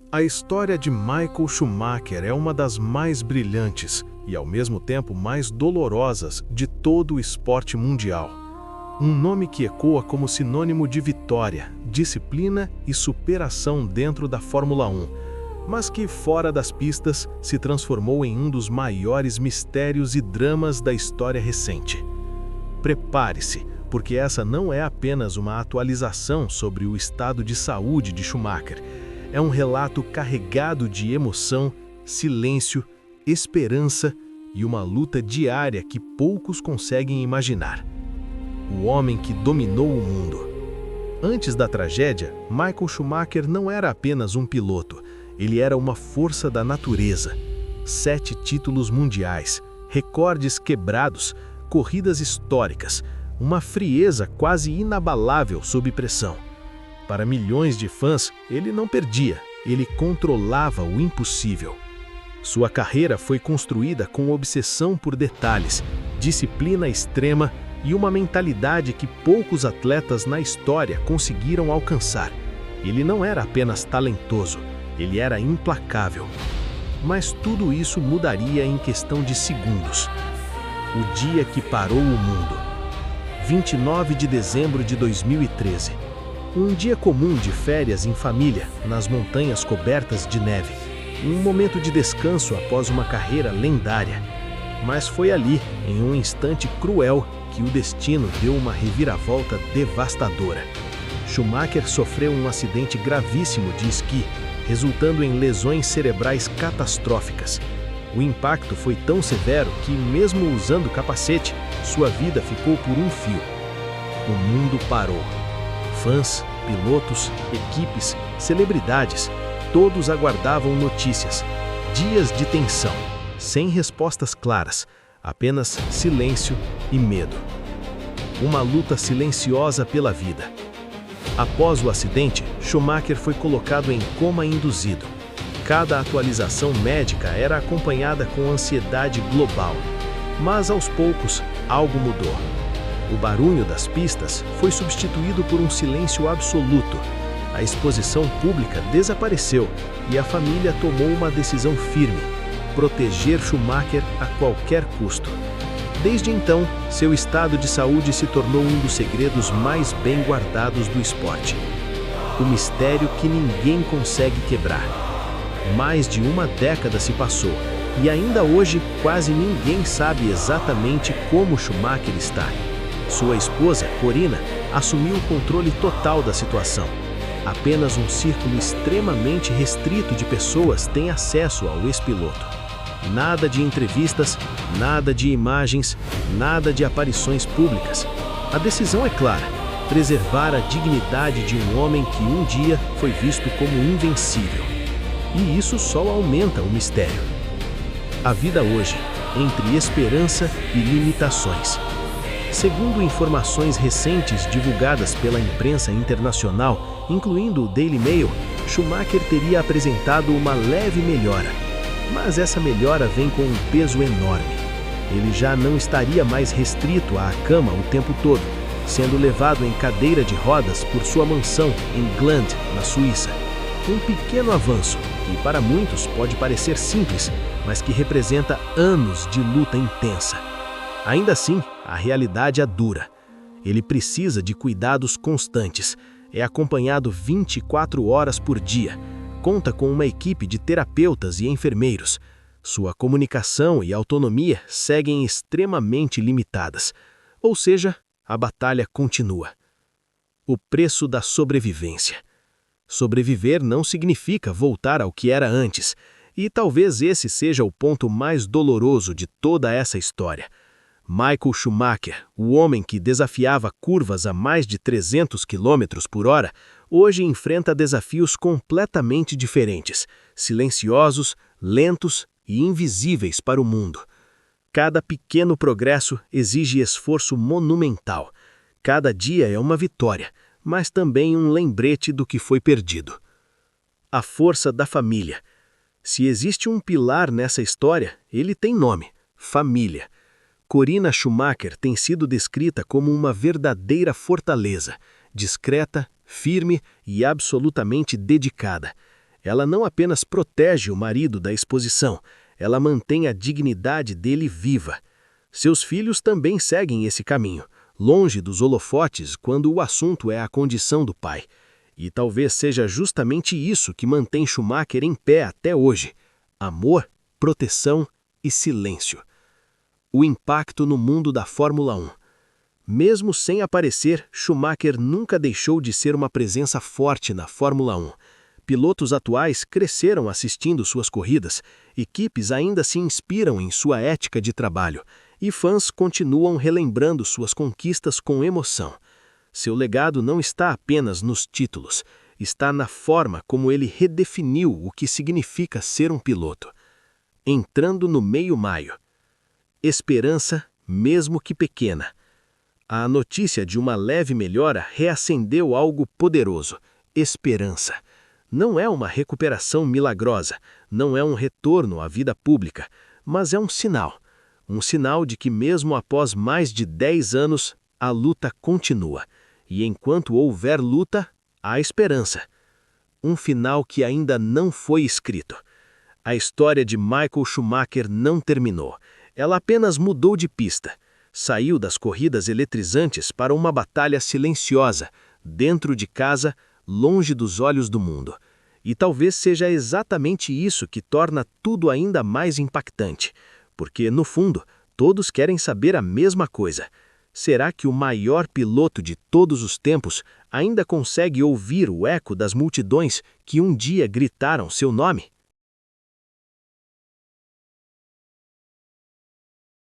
A história de Michael Schumacher é uma das mais brilhantes e, ao mesmo tempo, mais dolorosas de todo o esporte mundial. Um nome que ecoa como sinônimo de vitória, disciplina e superação dentro da Fórmula 1, mas que, fora das pistas, se transformou em um dos maiores mistérios e dramas da história recente. Prepare-se, porque essa não é apenas uma atualização sobre o estado de saúde de Schumacher. É um relato carregado de emoção, silêncio, esperança e uma luta diária que poucos conseguem imaginar. O homem que dominou o mundo. Antes da tragédia, Michael Schumacher não era apenas um piloto, ele era uma força da natureza. 7 títulos mundiais, recordes quebrados, corridas históricas, uma frieza quase inabalável sob pressão. Para milhões de fãs, ele não perdia, ele controlava o impossível. Sua carreira foi construída com obsessão por detalhes, disciplina extrema e uma mentalidade que poucos atletas na história conseguiram alcançar. Ele não era apenas talentoso, ele era implacável. Mas tudo isso mudaria em questão de segundos. O dia que parou o mundo. 29 de dezembro de 2013. Um dia comum de férias em família, nas montanhas cobertas de neve. Um momento de descanso após uma carreira lendária. Mas foi ali, em um instante cruel, que o destino deu uma reviravolta devastadora. Schumacher sofreu um acidente gravíssimo de esqui, resultando em lesões cerebrais catastróficas. O impacto foi tão severo que, mesmo usando capacete, sua vida ficou por um fio. O mundo parou. Fãs, pilotos, equipes, celebridades, todos aguardavam notícias. Dias de tensão, sem respostas claras, apenas silêncio e medo. Uma luta silenciosa pela vida. Após o acidente, Schumacher foi colocado em coma induzido. Cada atualização médica era acompanhada com ansiedade global. Mas aos poucos, algo mudou. O barulho das pistas foi substituído por um silêncio absoluto. A exposição pública desapareceu e a família tomou uma decisão firme: proteger Schumacher a qualquer custo. Desde então, seu estado de saúde se tornou um dos segredos mais bem guardados do esporte. O mistério que ninguém consegue quebrar. Mais de uma década se passou e ainda hoje quase ninguém sabe exatamente como Schumacher está. Sua esposa, Corina, assumiu o controle total da situação. Apenas um círculo extremamente restrito de pessoas tem acesso ao ex-piloto. Nada de entrevistas, nada de imagens, nada de aparições públicas. A decisão é clara: preservar a dignidade de um homem que um dia foi visto como invencível. E isso só aumenta o mistério. A vida hoje, entre esperança e limitações. Segundo informações recentes divulgadas pela imprensa internacional, incluindo o Daily Mail, Schumacher teria apresentado uma leve melhora. Mas essa melhora vem com um peso enorme. Ele já não estaria mais restrito à cama o tempo todo, sendo levado em cadeira de rodas por sua mansão em Gland, na Suíça. Um pequeno avanço, que para muitos pode parecer simples, mas que representa anos de luta intensa. Ainda assim, a realidade é dura. Ele precisa de cuidados constantes, é acompanhado 24 horas por dia, conta com uma equipe de terapeutas e enfermeiros. Sua comunicação e autonomia seguem extremamente limitadas. Ou seja, a batalha continua. O preço da sobrevivência. Sobreviver não significa voltar ao que era antes, e talvez esse seja o ponto mais doloroso de toda essa história. Michael Schumacher, o homem que desafiava curvas a mais de 300 km por hora, hoje enfrenta desafios completamente diferentes, silenciosos, lentos e invisíveis para o mundo. Cada pequeno progresso exige esforço monumental. Cada dia é uma vitória, mas também um lembrete do que foi perdido. A força da família. Se existe um pilar nessa história, ele tem nome: família. Corina Schumacher tem sido descrita como uma verdadeira fortaleza, discreta, firme e absolutamente dedicada. Ela não apenas protege o marido da exposição, ela mantém a dignidade dele viva. Seus filhos também seguem esse caminho, longe dos holofotes quando o assunto é a condição do pai. E talvez seja justamente isso que mantém Schumacher em pé até hoje: amor, proteção e silêncio. O impacto no mundo da Fórmula 1. Mesmo sem aparecer, Schumacher nunca deixou de ser uma presença forte na Fórmula 1. Pilotos atuais cresceram assistindo suas corridas, equipes ainda se inspiram em sua ética de trabalho, e fãs continuam relembrando suas conquistas com emoção. Seu legado não está apenas nos títulos, está na forma como ele redefiniu o que significa ser um piloto. Entrando no meio-maio. Esperança, mesmo que pequena. A notícia de uma leve melhora reacendeu algo poderoso: esperança. Não é uma recuperação milagrosa, não é um retorno à vida pública, mas é um sinal. Um sinal de que mesmo após mais de 10 anos, a luta continua. E enquanto houver luta, há esperança. Um final que ainda não foi escrito. A história de Michael Schumacher não terminou. Ela apenas mudou de pista. Saiu das corridas eletrizantes para uma batalha silenciosa, dentro de casa, longe dos olhos do mundo. E talvez seja exatamente isso que torna tudo ainda mais impactante. Porque, no fundo, todos querem saber a mesma coisa. Será que o maior piloto de todos os tempos ainda consegue ouvir o eco das multidões que um dia gritaram seu nome?